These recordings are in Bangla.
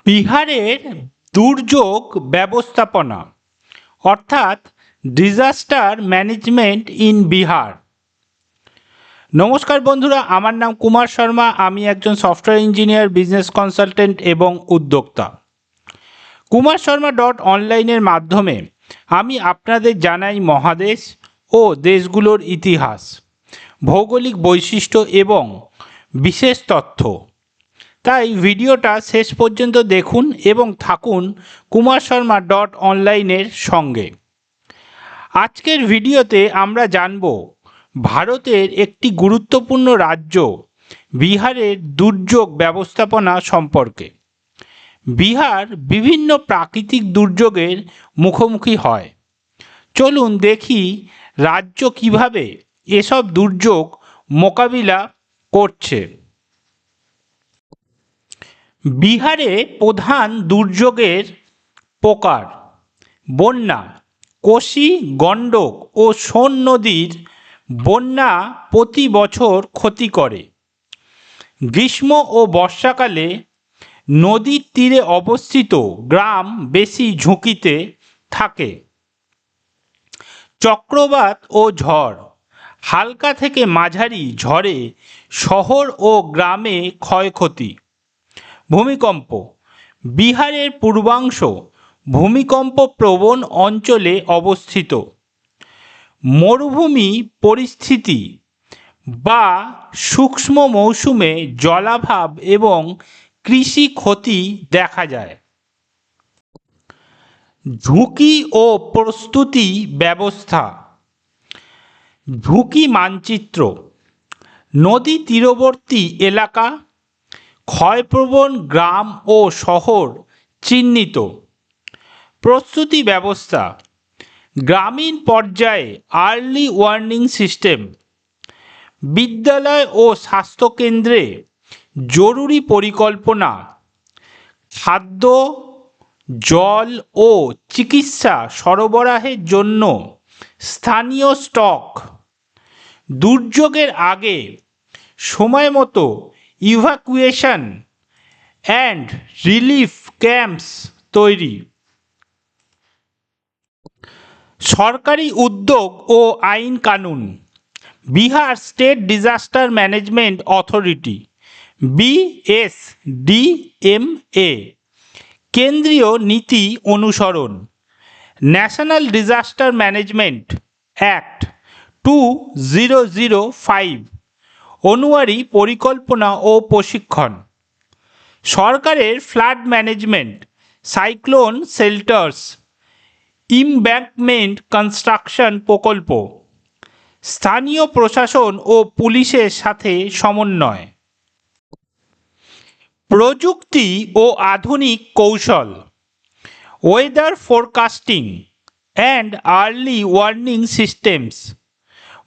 বিহারের দুর্যোগ ব্যবস্থাপনা অর্থাৎ ডিজাস্টার ম্যানেজমেন্ট ইন বিহার। নমস্কার বন্ধুরা, আমার নাম কুমার শর্মা। আমি একজন সফটওয়্যার ইঞ্জিনিয়ার, বিজনেস কনসালটেন্ট এবং উদ্যোক্তা। কুমার শর্মা অনলাইনের মাধ্যমে আমি আপনাদের জানাই মহাদেশ ও দেশগুলোর ইতিহাস, ভৌগোলিক বৈশিষ্ট্য এবং বিশেষ তথ্য। তাই ভিডিওটা শেষ পর্যন্ত দেখুন এবং থাকুন কুমার শর্মা অনলাইনের সঙ্গে। আজকের ভিডিওতে আমরা জানব ভারতের একটি গুরুত্বপূর্ণ রাজ্য বিহারের দুর্যোগ ব্যবস্থাপনা সম্পর্কে। বিহার বিভিন্ন প্রাকৃতিক দুর্যোগের মুখোমুখি হয়। চলুন দেখি রাজ্য কিভাবে এসব দুর্যোগ মোকাবিলা করছে। বিহারে প্রধান দুর্যোগের প্রকার: বন্যা। কোশি, গণ্ডক ও সোন নদীর বন্যা প্রতি বছর ক্ষতি করে। গ্রীষ্ম ও বর্ষাকালে নদীর তীরে অবস্থিত গ্রাম বেশি ঝুঁকিতে থাকে। চক্রবাত ও ঝড়। হালকা থেকে মাঝারি ঝড়ে শহর ও গ্রামে ক্ষয়ক্ষতি। ভূমিকম্প। বিহারের পূর্বাংশ ভূমিকম্প প্রবণ অঞ্চলে অবস্থিত। মরুভূমি পরিস্থিতি বা শুষ্ক মৌসুমে জলাভাব এবং কৃষি ক্ষতি দেখা যায়। ঝুঁকি ও প্রস্তুতি ব্যবস্থা। ঝুঁকি মানচিত্র। নদী তীরবর্তী এলাকা, ক্ষয়প্রবণ গ্রাম ও শহর চিহ্নিত। প্রস্তুতি ব্যবস্থা। গ্রামীণ পর্যায়ে আর্লি ওয়ার্নিং সিস্টেম। বিদ্যালয় ও স্বাস্থ্যকেন্দ্রে জরুরি পরিকল্পনা। খাদ্য, জল ও চিকিৎসা সরবরাহের জন্য স্থানীয় স্টক। দুর্যোগের আগে সময়মতো ইভাকুয়েশন অ্যান্ড রিলিফ ক্যাম্পস তৈরি। সরকারি উদ্যোগ ও আইন কানুন। Bihar state disaster management authority BSDMA কেন্দ্রীয় নীতি অনুসরণ। ন্যাশনাল ডিজাস্টার ম্যানেজমেন্ট অ্যাক্ট 2005 অনুযায়ী পরিকল্পনা ও প্রশিক্ষণ। সরকারের flood management, cyclone shelters, embankment construction প্রকল্প। স্থানীয় প্রশাসন ও পুলিশের সাথে সমন্বয়। প্রযুক্তি ও আধুনিক কৌশল। Weather forecasting and early warning systems.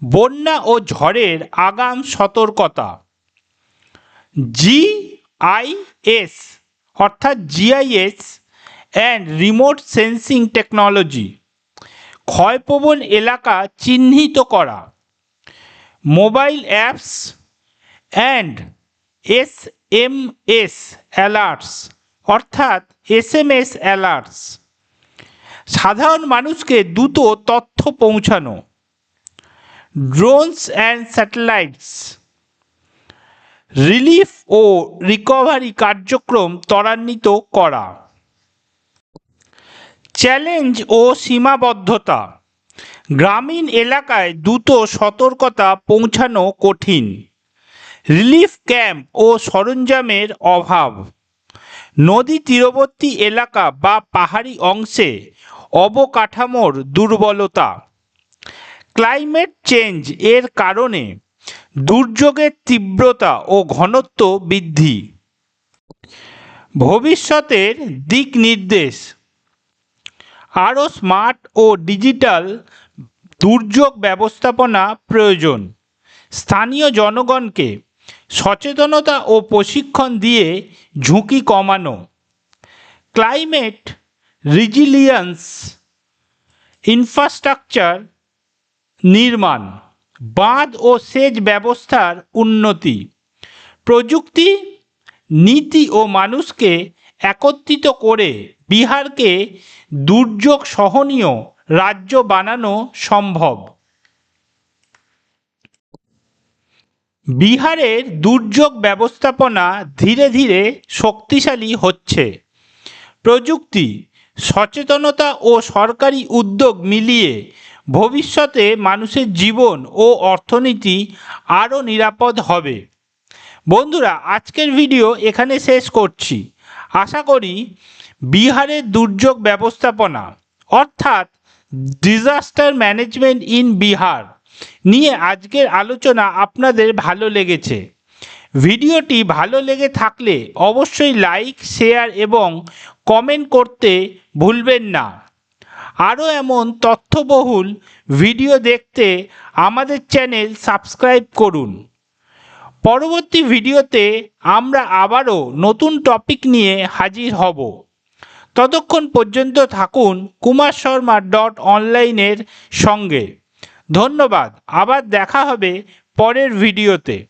বন্যা ও ঝড়ের আগাম সতর্কতা। GIS অর্থাৎ GIS and remote sensing technology. ক্ষয়প্রবণ এলাকা চিহ্নিত করা। Mobile apps and SMS alerts অর্থাৎ SMS অ্যালার্টস। সাধারণ মানুষকে দ্রুত তথ্য পৌঁছানো। Drones and satellites. রিলিফ ও রিকভারি কার্যক্রম ত্বরান্বিত করা। চ্যালেঞ্জ ও সীমাবদ্ধতা। গ্রামীণ এলাকায় দ্রুত সতর্কতা পৌঁছানো কঠিন। রিলিফ ক্যাম্প ও সরঞ্জামের অভাব। নদী তীরবর্তী এলাকা বা পাহাড়ি অংশে অবকাঠামোর দুর্বলতা। ক্লাইমেট চেঞ্জ এর কারণে দুর্যোগের তীব্রতা ও ঘনত্ব বৃদ্ধি। ভবিষ্যতের দিক নির্দেশ। আরও স্মার্ট ও ডিজিটাল দুর্যোগ ব্যবস্থাপনা প্রয়োজন। স্থানীয় জনগণকে সচেতনতা ও প্রশিক্ষণ দিয়ে ঝুঁকি কমানো। ক্লাইমেট রেজিলিয়েন্স ইনফ্রাস্ট্রাকচার নির্মাণ। বাঁধ ও সেচ ব্যবস্থার উন্নতি। প্রযুক্তি, নীতি ও মানুষকে একত্রিত করে বিহারকে দুর্যোগ সহনীয় রাজ্য বানানো সম্ভব। বিহারের দুর্যোগ ব্যবস্থাপনা ধীরে ধীরে শক্তিশালী হচ্ছে। প্রযুক্তি, সচেতনতা ও সরকারি উদ্যোগ মিলিয়ে ভবিষ্যতে মানুষের জীবন ও অর্থনীতি আরও নিরাপদ হবে। বন্ধুরা, আজকের ভিডিও এখানে শেষ করছি। আশা করি বিহারের দুর্যোগ ব্যবস্থাপনা অর্থাৎ ডিজাস্টার ম্যানেজমেন্ট ইন বিহার নিয়ে আজকের আলোচনা আপনাদের ভালো লেগেছে। ভিডিওটি ভালো লেগে থাকলে অবশ্যই লাইক, শেয়ার এবং কমেন্ট করতে ভুলবেন না। আরও এমন তথ্যবহুল ভিডিও দেখতে আমাদের চ্যানেল সাবস্ক্রাইব করুন। পরবর্তী ভিডিওতে আমরা আবারও নতুন টপিক নিয়ে হাজির হব। ততক্ষণ পর্যন্ত থাকুন kumarsharma.online এর সঙ্গে। ধন্যবাদ। আবার দেখা হবে পরের ভিডিওতে।